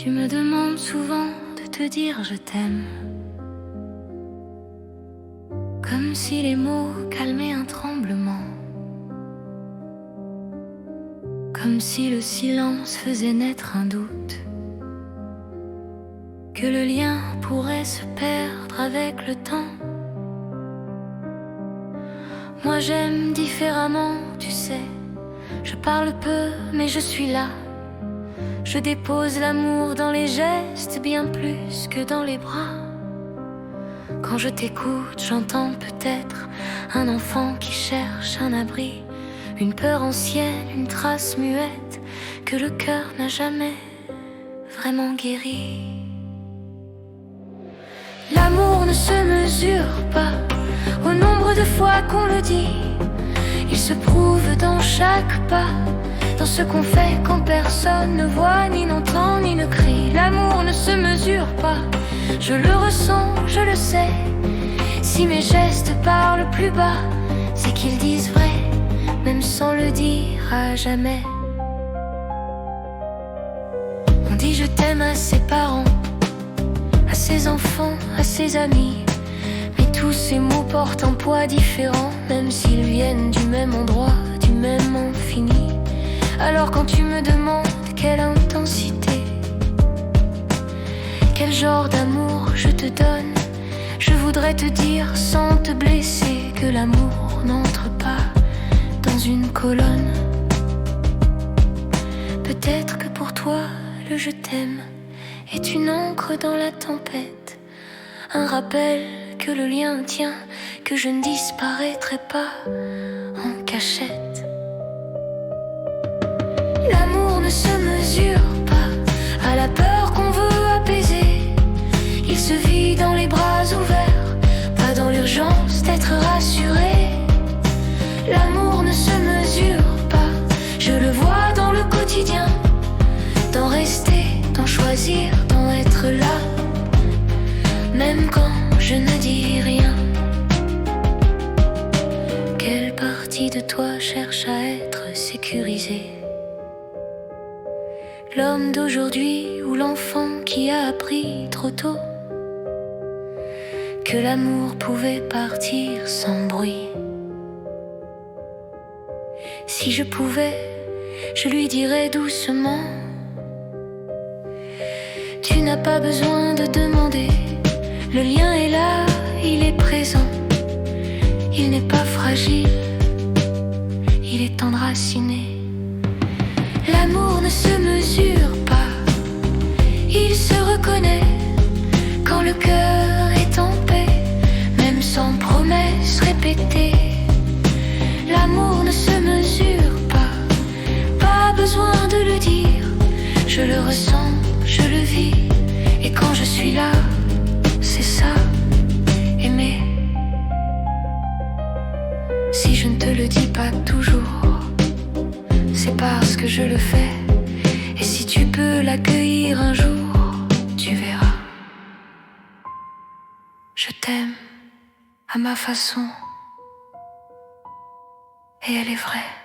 Tu me demandes souvent de te dire je t'aime, comme si les mots calmaient un tremblement, comme si le silence faisait naître un doute, que le lien pourrait se perdre avec le temps. Moi j'aime différemment, tu sais, je parle peu mais je suis là. Je dépose l'amour dans les gestes bien plus que dans les bras. Quand je t'écoute, j'entends peut-être un enfant qui cherche un abri, une peur ancienne, une trace muette que le cœur n'a jamais vraiment guéri. L'amour ne se mesure pas au nombre de fois qu'on le dit. Il se prouve dans chaque pas, dans ce qu'on fait quand personne ne voit, ni n'entend, ni ne crie. L'amour ne se mesure pas, je le ressens, je le sais. Si mes gestes parlent plus bas, c'est qu'ils disent vrai, même sans le dire à jamais. On dit je t'aime à ses parents, à ses enfants, à ses amis. Mais tous ces mots portent un poids différent, même s'ils viennent du même endroit, du même infini. Alors quand tu me demandes quelle intensité, quel genre d'amour je te donne, je voudrais te dire sans te blesser que l'amour n'entre pas dans une colonne. Peut-être que pour toi le je t'aime est une encre dans la tempête, un rappel que le lien tient, que je ne disparaîtrai pas en cachette. L'amour ne se mesure pas à la peur qu'on veut apaiser. Il se vit dans les bras ouverts, pas dans l'urgence d'être rassuré. L'amour ne se mesure pas, je le vois dans le quotidien, d'en rester, d'en choisir, d'en être là, même quand je ne dis rien. Quelle partie de toi cherche à être sécurisée? L'homme d'aujourd'hui ou l'enfant qui a appris trop tôt que l'amour pouvait partir sans bruit? Si je pouvais, je lui dirais doucement: tu n'as pas besoin de demander, le lien est là, il est présent. Il n'est pas fragile, il est enraciné. L'amour ne se mesure pas, il se reconnaît quand le cœur est en paix, même sans promesse répétée. L'amour ne se mesure pas besoin de le dire. Je le ressens, je le vis, et quand je suis là, c'est ça, aimer. Si je ne te le dis pas toujours, c'est parce que je le fais. Et si tu peux l'accueillir un jour, tu verras. Je t'aime à ma façon, et elle est vraie.